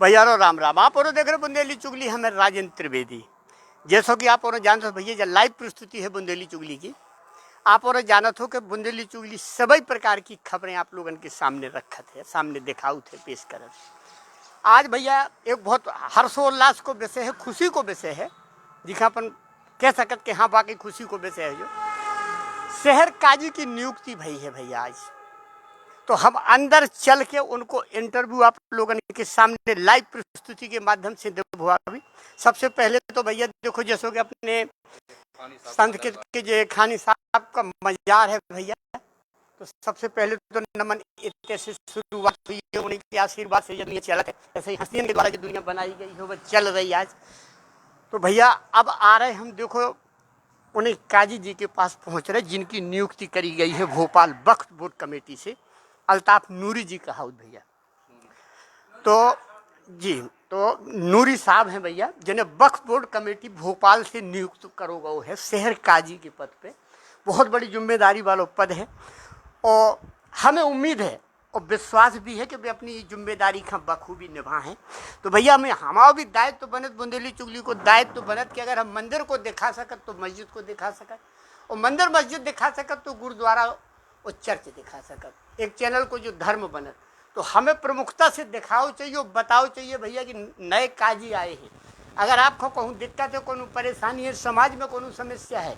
भैया राम राम। आप और देख रहे बुंदेली चुगली, हमें राजेंद्र त्रिवेदी। जैसा कि आप और जानते हो भैया, जो लाइव प्रस्तुति है बुंदेली चुगली की, आप और जानत हो कि बुंदेली चुगली सभी प्रकार की खबरें आप लोगों के सामने रखत है, सामने दिखाऊ थे, पेश करत। आज भैया एक बहुत हर्षोल्लास को विषय है, खुशी को विषय है, जिसका अपन कह सकत कि हाँ बाकी खुशी को विषय है। जो शहर काजी की नियुक्ति भई है भैया आज, तो हम अंदर चल के उनको इंटरव्यू आप लोगों के सामने लाइव प्रस्तुति के माध्यम से देवो। अभी सबसे पहले तो भैया देखो, जैसे कि अपने संत के जो खानी साहब का मजार है भैया, तो सबसे पहले तो नमन इतने से शुरुआत हुई है, उन्हीं के आशीर्वाद से दुनिया चला है। ऐसे ही हस्तियों के द्वारा जो दुनिया बनाई गई है वो चल रही आज। तो भैया अब आ रहे हम, देखो उन्हें काजी जी के पास पहुंच रहे, जिनकी नियुक्ति करी गई है भोपाल वक्फ बोर्ड कमेटी से, अल्ताफ नूरी जी का हाउस भैया। तो जी, तो नूरी साहब हैं भैया, जिन्हें वक्फ बोर्ड कमेटी भोपाल से नियुक्त करो गए है शहर काजी के पद पे। बहुत बड़ी जिम्मेदारी वाला पद है और हमें उम्मीद है और विश्वास भी है कि वे अपनी जिम्मेदारी का बखूबी निभाएं। तो भैया हमें हमारा भी दायित्व बनत, बुंदेली चुगली को दायित्व बनत कि अगर हम मंदिर को दिखा सकत तो मस्जिद को दिखा सकत, और मंदिर मस्जिद दिखा सकत तो गुरुद्वारा और चर्च दिखा सकत। एक चैनल को जो धर्म बनत, तो हमें प्रमुखता से दिखाओ चाहिए, बताओ चाहिए भैया कि नए काजी आए हैं। अगर आपको कहूँ दिक्कत है, कोनो परेशानी है, समाज में कोनो समस्या है,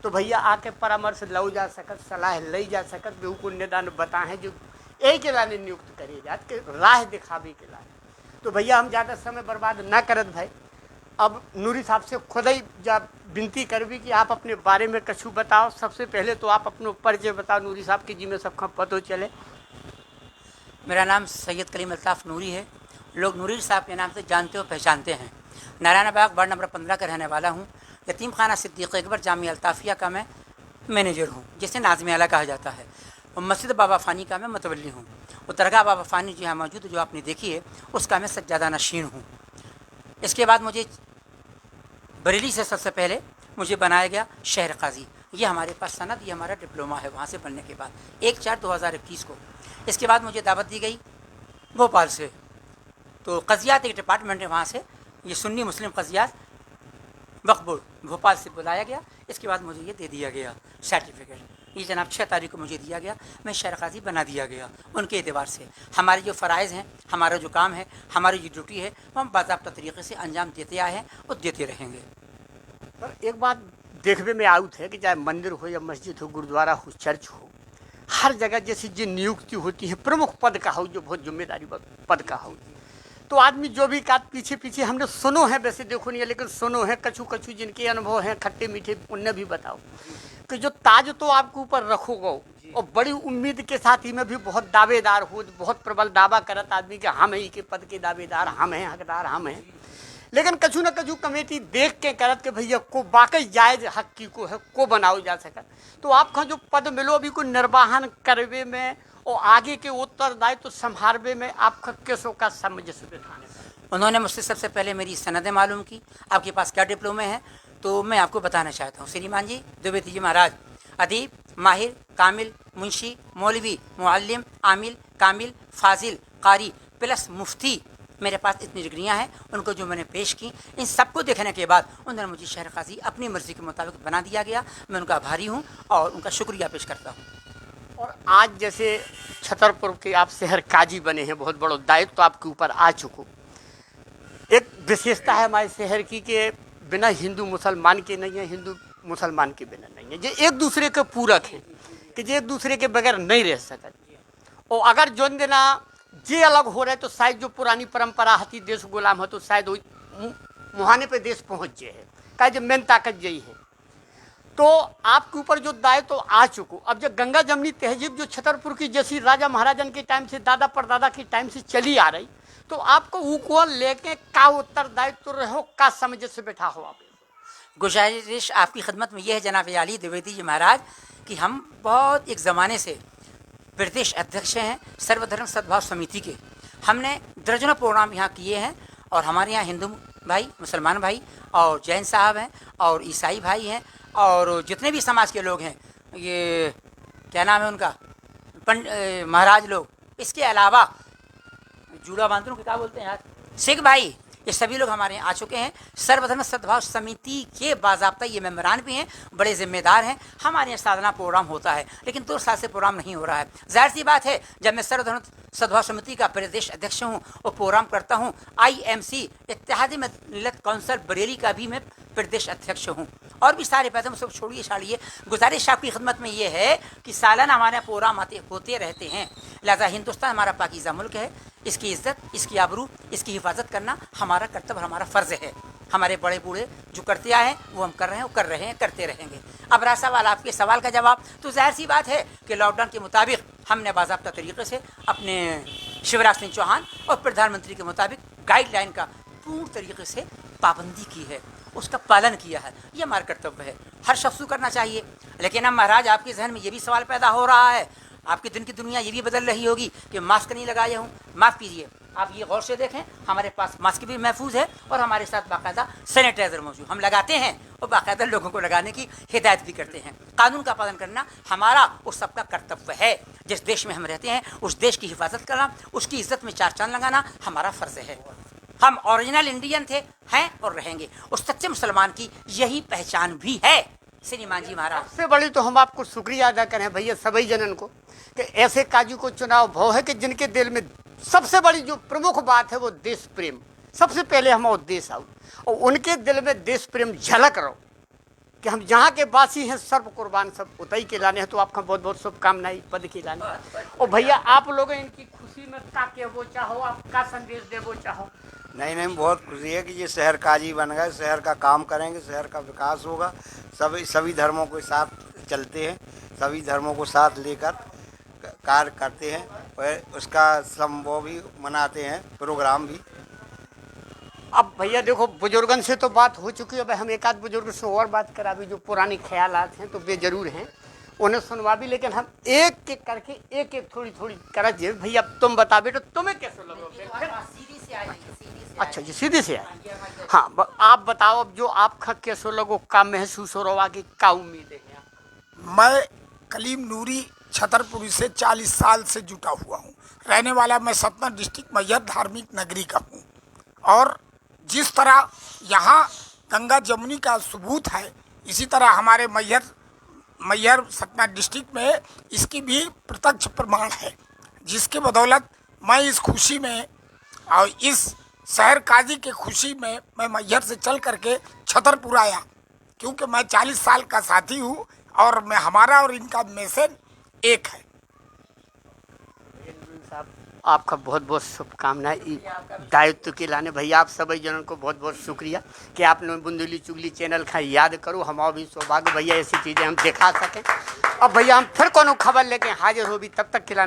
तो भैया आके परामर्श लो जा सकत, सलाह ले जा सकत, बेहू को निदान बताएं जो एक के लाने नियुक्त करे जात के राह दिखावे के लाने। तो भैया हम ज़्यादा समय बर्बाद ना करत भाई, अब नूरी साहब से खुद ही जब विनती करवी कि आप अपने बारे में कछु बताओ। सबसे पहले तो आप अपना परिचय बताओ नूरी साहब की, जी में सबका पता चले। मेरा नाम सैयद कलीम अल्ताफ़ नूरी है, लोग नूरी साहब के नाम से जानते और पहचानते हैं। नारायणाबाग वार्ड नंबर 15 का रहने वाला हूँ। यतीम खाना सिद्दीक़ अकबर जामिया अल्ताफ़िया का मैं मैनेजर हूँ, जिसे नाज़िम आला कहा जाता है। और मस्जिद बाबा फ़ानी का मैं मतवल्ली हूँ। और दरगाह बाबा फ़ानी जो है मौजूद, जो आपने देखी है, उसका मैं सज्जादा नशीन हूँ। इसके बाद मुझे बरेली से सबसे पहले मुझे बनाया गया शहर काजी। ये हमारे पास सनद, ये हमारा डिप्लोमा है वहाँ से बनने के बाद 1/4/2021 को। इसके बाद मुझे दावत दी गई भोपाल से, तो कज़ियात एक डिपार्टमेंट है वहाँ से, ये सुन्नी मुस्लिम कज़ियात वक्फ बोर्ड भोपाल से बुलाया गया। इसके बाद मुझे ये दे दिया गया सर्टिफिकेट, ये जनाब 6 तारीख को मुझे दिया गया, मैं शहर काजी बना दिया गया। उनके एतबार से हमारे जो फ़राइज़ हैं, हमारा जो काम है, हमारी जो ड्यूटी है, वो हम बाज़ाब्ता तरीक़े से अंजाम देते आए हैं और देते रहेंगे। पर एक बात देखने में आउट है कि चाहे मंदिर हो या मस्जिद हो, गुरुद्वारा हो, चर्च हो, हर जगह जैसी जो नियुक्ति होती है प्रमुख पद का हो, जो बहुत जिम्मेदारी पद का हो, तो आदमी जो भी का पीछे पीछे हमने सुनो है, वैसे देखो नहीं है लेकिन सुनो है, कछु कछु जिनके अनुभव हैं खट्टे मीठे, उनने भी बताओ कि जो ताज तो आपके ऊपर रखोगे और बड़ी उम्मीद के साथ ही में भी बहुत दावेदार हो, बहुत प्रबल दावा करत आदमी कि हम ही के पद के दावेदार, हम हैं हकदार, हम हैं। लेकिन कछु न कछु कमेटी देख के करत के भैया को वाकई जायज हक की को है, को बनाओ जा सकत, तो आपका जो पद मिलो अभी को निर्वाहन करवे में और आगे के उत्तरदायित्व तो संभालवे में आपका किसों का समंजस बिठाने। उन्होंने मुझसे सबसे पहले मेरी सनदें मालूम की, आपके पास क्या डिप्लोमे हैं, तो मैं आपको बताना चाहता हूँ। श्रीमान जी द्विवेदी जी महाराज अदीब, माहिर, कामिल, मुंशी, मौलवी, मुअल्लिम, आमिल, कामिल, फाजिल, कारी प्लस मुफ्ती, मेरे पास इतनी डिग्रियाँ हैं। उनको जो मैंने पेश की, इन सबको देखने के बाद उन्होंने मुझे शहर काजी अपनी मर्ज़ी के मुताबिक बना दिया गया। मैं उनका आभारी हूँ और उनका शुक्रिया पेश करता हूँ। और आज जैसे छतरपुर के आप शहर काजी बने हैं, बहुत बड़ा दायित्व तो आपके ऊपर आ चुको। एक विशेषता है हमारे शहर की कि बिना हिंदू मुसलमान के नहीं है, हिंदू मुसलमान के बिना नहीं है, जो एक दूसरे के पूरक हैं, कि जो एक दूसरे के बगैर नहीं रह सकते। और अगर जो देना जे अलग हो रहे तो शायद जो पुरानी परंपरा हती देश गुलाम हो, तो शायद मुहाने पे देश पहुंच जाए है, का जो मेन ताकत यही है। तो आपके ऊपर जो दायित्व तो आ चुको, अब जब गंगा जमनी तहजीब जो छतरपुर की जैसी राजा महाराजन के टाइम से, दादा परदादा के टाइम से चली आ रही, तो आपको वो लेके का उत्तरदायित्व तो रहो, का समझ से बैठा हो आप। गुजारिश आपकी खिदमत में यह है जनाब अली द्विवेदी जी महाराज कि हम बहुत एक ज़माने से प्रदेश अध्यक्ष हैं सर्वधर्म सद्भाव समिति के। हमने दर्जनों प्रोग्राम यहाँ किए हैं और हमारे यहाँ हिंदू भाई, मुसलमान भाई और जैन साहब हैं और ईसाई भाई हैं और जितने भी समाज के लोग हैं, ये क्या नाम है उनका, महाराज लोग, इसके अलावा जूड़ा बांधने को क्या बोलते हैं यार, सिख भाई, ये सभी लोग हमारे यहाँ आ चुके हैं। सर्वधर्म सद्भाव समिति के बाज़ाब्ता ये मेम्बरान भी हैं, बड़े जिम्मेदार हैं। हमारे यहाँ साधना प्रोग्राम होता है, लेकिन 2 साल से प्रोग्राम नहीं हो रहा है। जाहिर सी बात है, जब मैं सर्वधर्म सद्भाव समिति का प्रदेश अध्यक्ष हूँ और प्रोग्राम करता हूँ, IMC इत्तेहादी मिल्लत काउंसिल बरेली का भी मैं प्रदेश अध्यक्ष हूँ, और भी सारे पैदम सब छोड़िए छाड़िए। गुजारिश आपकी खिदमत में ये है कि सालाना हमारे प्रोग्राम होते रहते हैं। लिहाजा हिंदुस्तान हमारा पाकीज़ा मुल्क है, इसकी इज्जत, इसकी आबरू, इसकी हिफाजत करना हमारा कर्तव्य, हमारा फ़र्ज़ है। हमारे बड़े बूढ़े जो करते आए हैं वो हम कर रहे हैं, वो कर रहे हैं, करते रहेंगे। अब रहा सवाल आपके सवाल का जवाब, तो जाहिर सी बात है कि लॉकडाउन के मुताबिक हमने बाज़ाब्ता तरीक़े से अपने शिवराज सिंह चौहान और प्रधानमंत्री के मुताबिक गाइडलाइन का पूर्ण तरीके से पाबंदी की है, उसका पालन किया है। ये हमारा कर्तव्य है, हर शख्स को करना चाहिए। लेकिन अब महाराज आपके जहन में ये भी सवाल पैदा हो रहा है, आपके दिन की दुनिया ये भी बदल रही होगी कि मास्क नहीं लगाया हूँ। माफ़ कीजिए, आप ये गौर से देखें, हमारे पास मास्क भी महफूज है और हमारे साथ बाकायदा सैनिटाइज़र मौजूद, हम लगाते हैं और बाकायदा लोगों को लगाने की हिदायत भी करते हैं। कानून का पालन करना हमारा और सबका कर्तव्य है। जिस देश में हम रहते हैं उस देश की हिफाजत करना, उसकी इज्जत में 4 चांद लगाना हमारा फ़र्ज़ है। हम ओरिजिनल इंडियन थे, हैं और रहेंगे। उस सच्चे मुसलमान की यही पहचान भी है। श्रीमान जी महाराज, सबसे बड़ी तो हम आपको शुक्रिया अदा करें भैया सभी जनन को कि ऐसे काजू को चुनाव भाव है कि जिनके दिल में सबसे बड़ी जो प्रमुख बात है वो देश प्रेम। सबसे पहले हम और देश आओ और उनके दिल में देश प्रेम झलक रहो कि हम जहाँ के वासी हैं, सर्व कुर्बान सब उतई के लाने हैं। तो आपका बहुत बहुत शुभकामनाएं पद के लाने। और भैया आप लोग इनकी खुशी में क्या कहना चाहो, आप क्या संदेश देवो चाहो? नहीं, बहुत खुशी है कि ये शहर काजी बन गए, शहर का काम करेंगे, शहर का विकास होगा। सभी धर्मों के साथ चलते हैं, सभी धर्मों को साथ लेकर कार्य करते हैं और उसका संभव भी मनाते हैं, प्रोग्राम भी। अब भैया देखो, बुजुर्गन से तो बात हो चुकी है, अब हम एक आध बुजुर्ग से और बात करा भी, जो पुराने ख्यालात हैं तो बेजरूर हैं, उन्हें सुनवा भी। लेकिन हम एक एक करके एक एक थोड़ी थोड़ी करा जे भैया तुम बता बेटो तुम्हें कैसे लगोगे? अच्छा जी, सीधे से आए। हाँ, आप बताओ अब जो आपका कैसे लोगों का महसूस हो रहा कि क्या उम्मीद है? मैं कलीम नूरी छतरपुरी से 40 साल से जुटा हुआ हूँ। रहने वाला मैं सतना डिस्ट्रिक्ट मैहर धार्मिक नगरी का हूँ। और जिस तरह यहाँ गंगा जमुनी का सबूत है, इसी तरह हमारे मैहर सतना डिस्ट्रिक्ट में इसकी भी प्रत्यक्ष प्रमाण है, जिसके बदौलत मैं इस खुशी में और इस शहर काजी के खुशी में मैं मैहर से चल करके छतरपुर आया, क्योंकि मैं 40 साल का साथी हूँ और मैं हमारा और इनका मैसेज एक है। आपका बहुत बहुत शुभकामनाएं दायित्व के लाने। भैया आप सभी जनों को बहुत बहुत शुक्रिया कि आपने बुंदेली चुगली चैनल का याद करो। हमारा भी सौभाग्य भैया ऐसी चीज़ें हम दिखा सकें। अब भैया हम फिर कोनो खबर लेके हाजिर हो भी, तब तक खिलाने